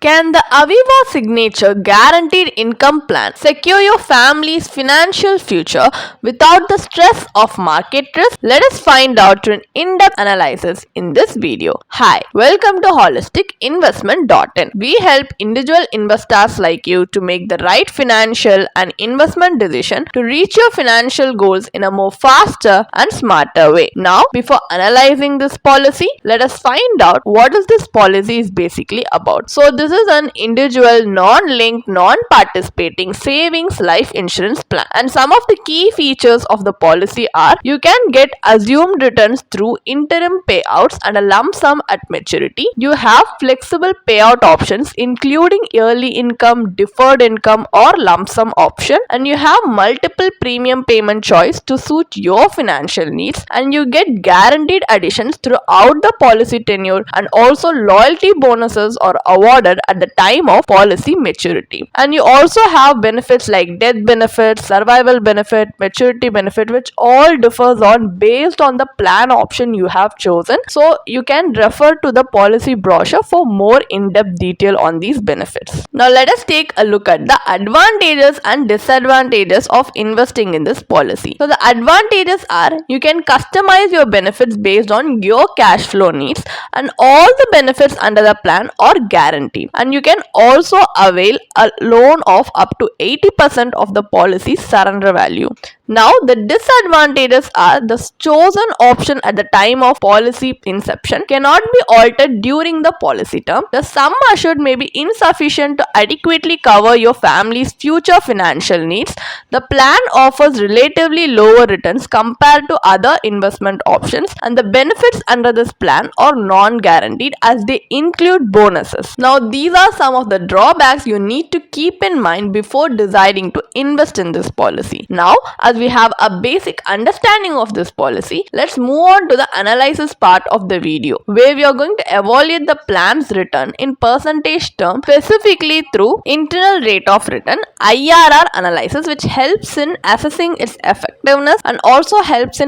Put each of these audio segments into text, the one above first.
Can the Aviva Signature Guaranteed Income Plan secure your family's financial future without the stress of market risk? Let us find out through an in-depth analysis in this video. Hi, welcome to holisticinvestment.in. We help individual investors like you to make the right financial and investment decision to reach your financial goals in a more faster and smarter way. Now, before analyzing this policy, let us find out what is this policy is basically about. So this is an individual, non-linked, non-participating savings life insurance plan. And some of the key features of the policy are: you can get assumed returns through interim payouts and a lump sum at maturity. You have flexible payout options including yearly income, deferred income or lump sum option. And you have multiple premium payment choice to suit your financial needs. And you get guaranteed additions throughout the policy tenure, and also loyalty bonuses are awarded at the time of policy maturity. And you also have benefits like death benefit, survival benefit, maturity benefit, which all differs on based on the plan option you have chosen. So you can refer to the policy brochure for more in-depth detail on these benefits. Now let us take a look at the advantages and disadvantages of investing in this policy. So the advantages are: you can customize your benefits based on your cash flow needs, and all the benefits under the plan are guaranteed. And you can also avail a loan of up to 80% of the policy's surrender value. Now the disadvantages are: the chosen option at the time of policy inception cannot be altered during the policy term. The sum assured may be insufficient to adequately cover your family's future financial needs. The plan offers relatively lower returns compared to other investment options, and the benefits under this plan are non-guaranteed as they include bonuses. Now these are some of the drawbacks you need to keep in mind before deciding to invest in this policy. Now, as we have a basic understanding of this policy, let's move on to the analysis part of the video, where we are going to evaluate the plan's return in percentage terms, specifically through internal rate of return (IRR) analysis, which helps in assessing its effectiveness and also helps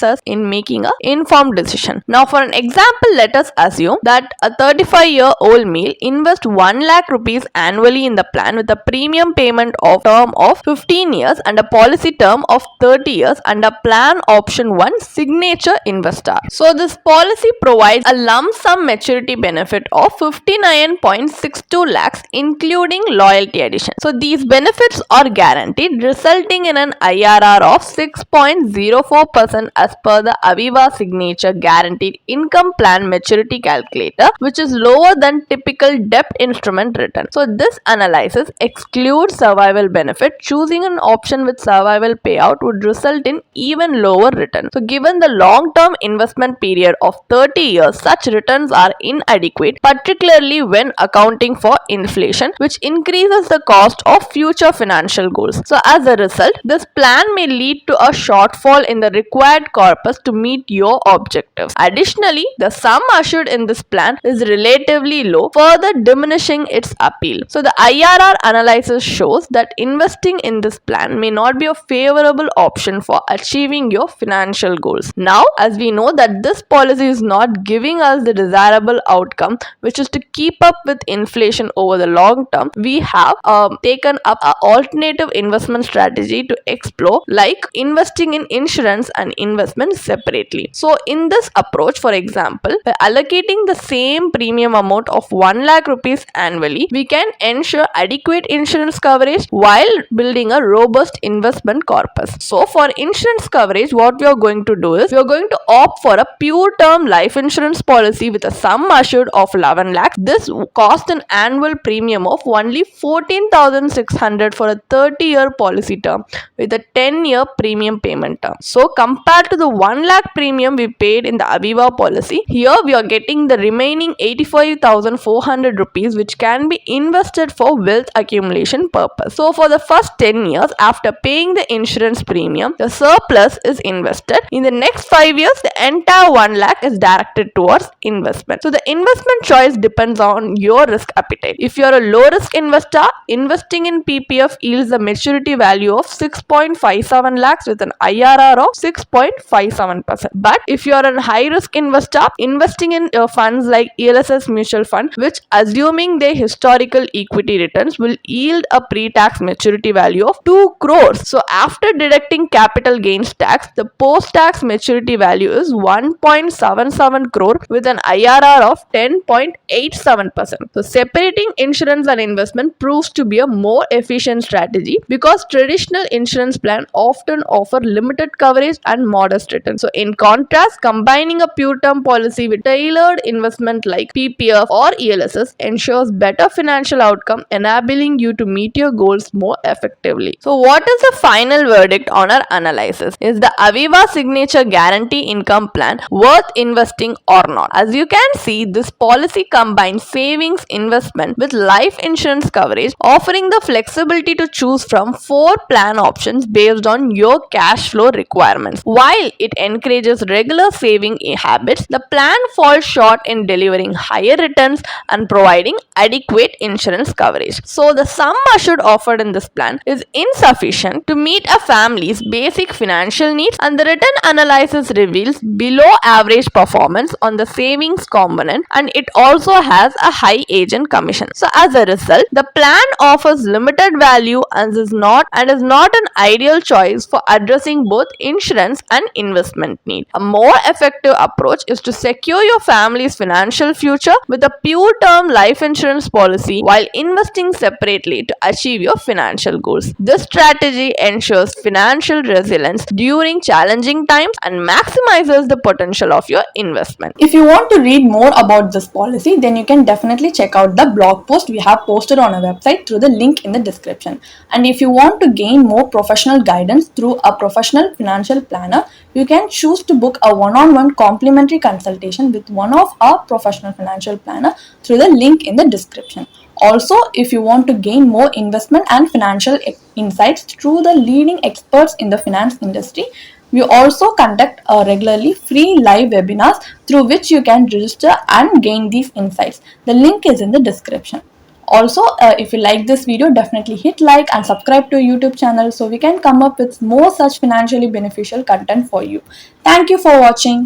us in making an informed decision. Now for an example, let us assume that a 35-year-old male invests 1 lakh rupees annually in the plan with a premium payment of term of 15 years and a policy term of 30 years under plan option 1 signature investor. So this policy provides a lump sum maturity benefit of 59.62 lakhs including loyalty addition. So these benefits are guaranteed, resulting in an IRR of 6.04% as per the Aviva Signature Guaranteed Income Plan Maturity Calculator, which is lower than typical debt instrument return. So this analysis excludes survival benefit. Choosing an option with survival payout would result in even lower return. So given the long-term investment period of 30 years, such returns are inadequate, particularly when accounting for inflation, which increases the cost of future financial goals. So as a result, this plan may lead to a shortfall in the required corpus to meet your objectives. Additionally, the sum assured in this plan is relatively low, further diminishing its appeal. So the IRR analysis shows that investing in this plan may not be a favorable option for achieving your financial goals. Now, as we know that this policy is not giving us the desirable outcome, which is to keep up with inflation over the long term, we have taken up an alternative investment strategy to explore, like investing in insurance and investment separately. So in this approach, for example, by allocating the same premium amount of 1 lakh rupees annually, we can ensure adequate insurance coverage while building a robust investment corpus. So for insurance coverage, what we are going to do is we are going to opt for a pure term life insurance policy with a sum assured of 11 lakhs. This cost an annual premium of only 14,600 for a 30-year policy term with a 10-year premium payment term. So compared to the 1 lakh premium we paid in the Aviva policy, here we are getting the remaining 85,400 rupees, which can be invested for wealth accumulation purpose. So for the first 10 years after paying paying the insurance premium, the surplus is invested. In the next 5 years, the entire 1 lakh is directed towards investment. So the investment choice depends on your risk appetite. If you are a low risk investor, investing in PPF yields a maturity value of 6.57 lakhs with an IRR of 6.57%. But if you are a high risk investor, investing in funds like ELSS mutual fund, which assuming their historical equity returns will yield a pre-tax maturity value of 2 crores. So after deducting capital gains tax, the post-tax maturity value is 1.77 crore with an IRR of 10.87%. So separating insurance and investment proves to be a more efficient strategy because traditional insurance plans often offer limited coverage and modest returns. So in contrast, combining a pure term policy with tailored investment like PPF or ELSS ensures better financial outcome, enabling you to meet your goals more effectively. So what is the final verdict on our analysis? Is the Aviva Signature Guarantee Income Plan worth investing or not? As you can see, this policy combines savings, investment with life insurance coverage, offering the flexibility to choose from 4 plan options based on your cash flow requirements. While it encourages regular saving habits, the plan falls short in delivering higher returns and providing adequate insurance coverage. So the sum assured offered in this plan is insufficient to meet a family's basic financial needs, and the return analysis reveals below average performance on the savings component, and it also has a high agent commission. So as a result, the plan offers limited value and is not an ideal choice for addressing both insurance and investment need. A more effective approach is to secure your family's financial future with a pure term life insurance policy while investing separately to achieve your financial goals. This strategy ensures financial resilience during challenging times and maximizes the potential of your investment. If you want to read more about this policy, then you can definitely check out the blog post we have posted on our website through the link in the description. And if you want to gain more professional guidance through a professional financial planner, you can choose to book a one-on-one complimentary consultation with one of our professional financial planner through the link in the description. Also, if you want to gain more investment and financial insights through the leading experts in the finance industry, we also conduct regularly free live webinars through which you can register and gain these insights. The link is in the description. Also, if you like this video, definitely hit like and subscribe to our YouTube channel so we can come up with more such financially beneficial content for you. Thank you for watching.